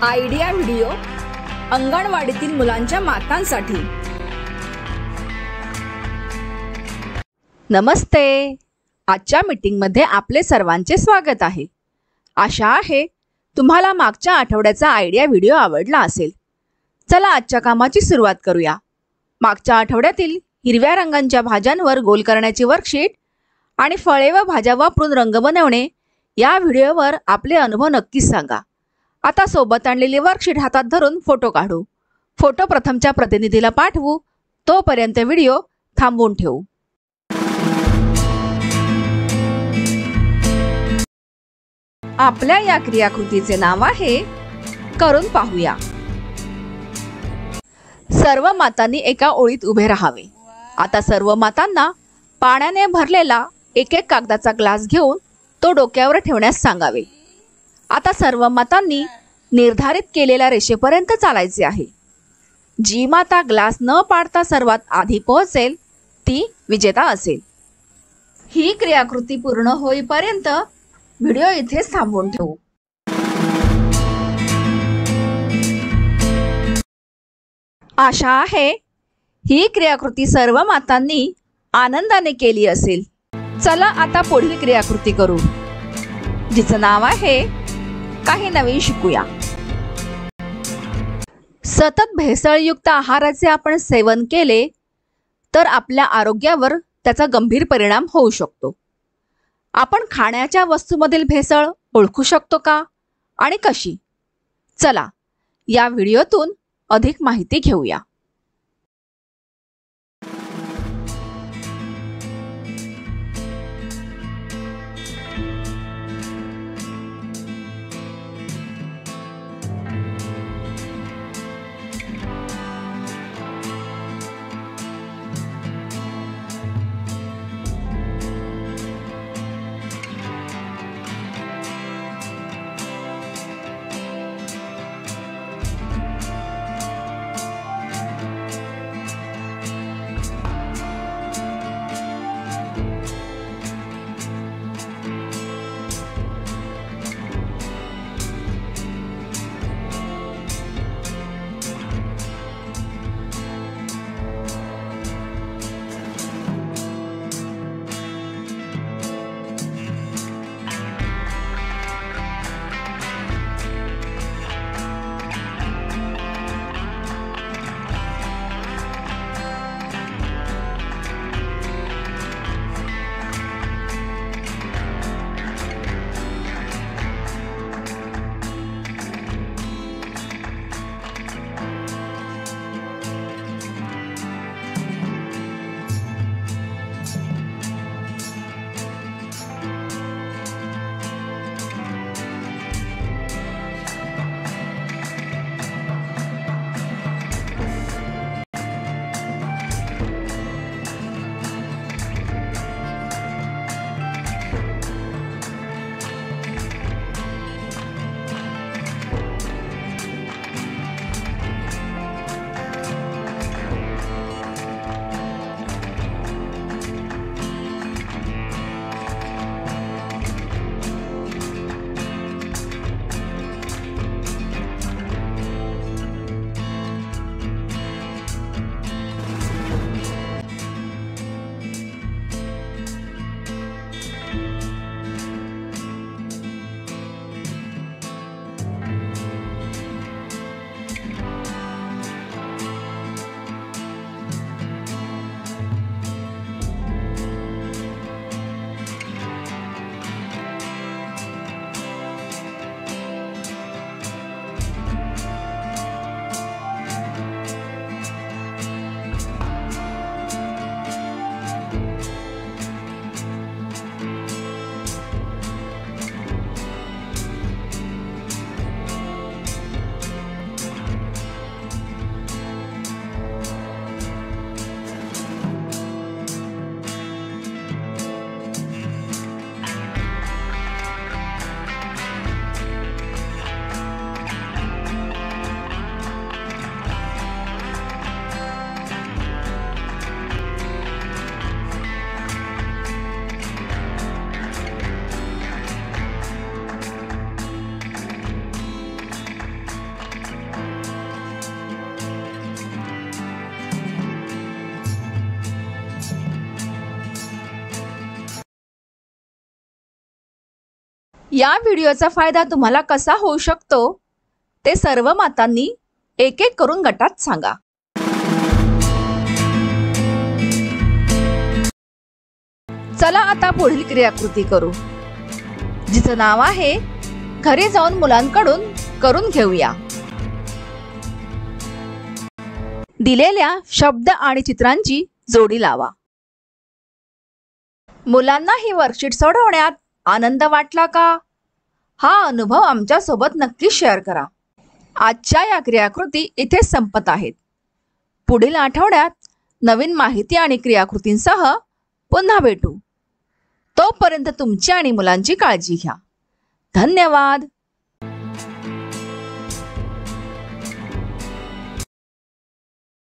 Idea video अंगणवाडीतील मुलांच्या मातांसाठी। नमस्ते, आजच्या मीटिंगमध्ये आपले सर्वांचे स्वागत आहे। आशा आहे तुम्हाला मागच्या आठवड्याचा आयडिया व्हिडिओ आवडला असेल। चला आजच्या कामाची सुरुवात करूया। मागच्या आठवड्यातील हिरव्या रंगांच्या भाज्यांवर गोल करण्याची वर्कशीट आणि फळे व भाज्या वापरून रंग बनवणे या व्हिडिओवर आपले अनुभव नक्कीच सांगा। आता सोबत आणलेली वर्कशीट हातात धरून फोटो काढू। फोटो प्रथमच्या प्रतिनिधीला पाठवू, तोपर्यंत व्हिडिओ थांबवून ठेवू। आपल्या या क्रियाकृतीचे नाव आहे करून पाहूया। सर्व मातांनी एका ओळीत उभे राहावे। आता सर्व मातांना पाण्याने भरलेला एक कागदाचा ग्लास घेऊन तो डोक्यावर ठेवण्यास सांगावे। आता सर्व मातांनी निर्धारित केलेल्या रेषेपर्यंत चालायचे आहे। जी माता ग्लास न पाडता सर्वात आधी पोहोचेल ती विजेता असेल। ही क्रियाकृती पूर्ण होईपर्यंत व्हिडिओ इथेच थांबवून ठेवू। आशा आहे ही क्रियाकृती सर्व मातांनी आनंदाने केली असेल। चला आता पुढील क्रियाकृती करू, जिचं नाव आहे काही नवीन शिकूया। सतत भेसळयुक्त आहाराचे आपण सेवन केले तर आपल्या आरोग्यावर त्याचा गंभीर परिणाम होऊ शकतो। आपण खाण्याच्या वस्तूंमधील भेसळ ओळखू शकतो का आणि कशी? चला या व्हिडिओतून अधिक माहिती घेऊया। या व्हिडिओचा फायदा तुम्हाला कसा होऊ शकतो ते सर्व मातांनी एक एक करून गटात सांगा। चला आता पुढील क्रियाकृती करू, जिचं नाव आहे घरी जाऊन मुलांकडून करून घेऊया। दिलेल्या शब्द आणि चित्रांची जोडी लावा। मुलांना ही वर्कशीट सोडवण्यात आनंद वाटला का? हा अनुभव आमच्या सोबत नक्की शेअर करा। आजच्या या क्रियाकृती इथे संपत आहेत। पुढील आठवड्यात नवीन माहिती आणि क्रियाकृतींसह पुन्हा भेटू। तोपर्यंत तुमची आणि मुलांची काळजी घ्या। धन्यवाद।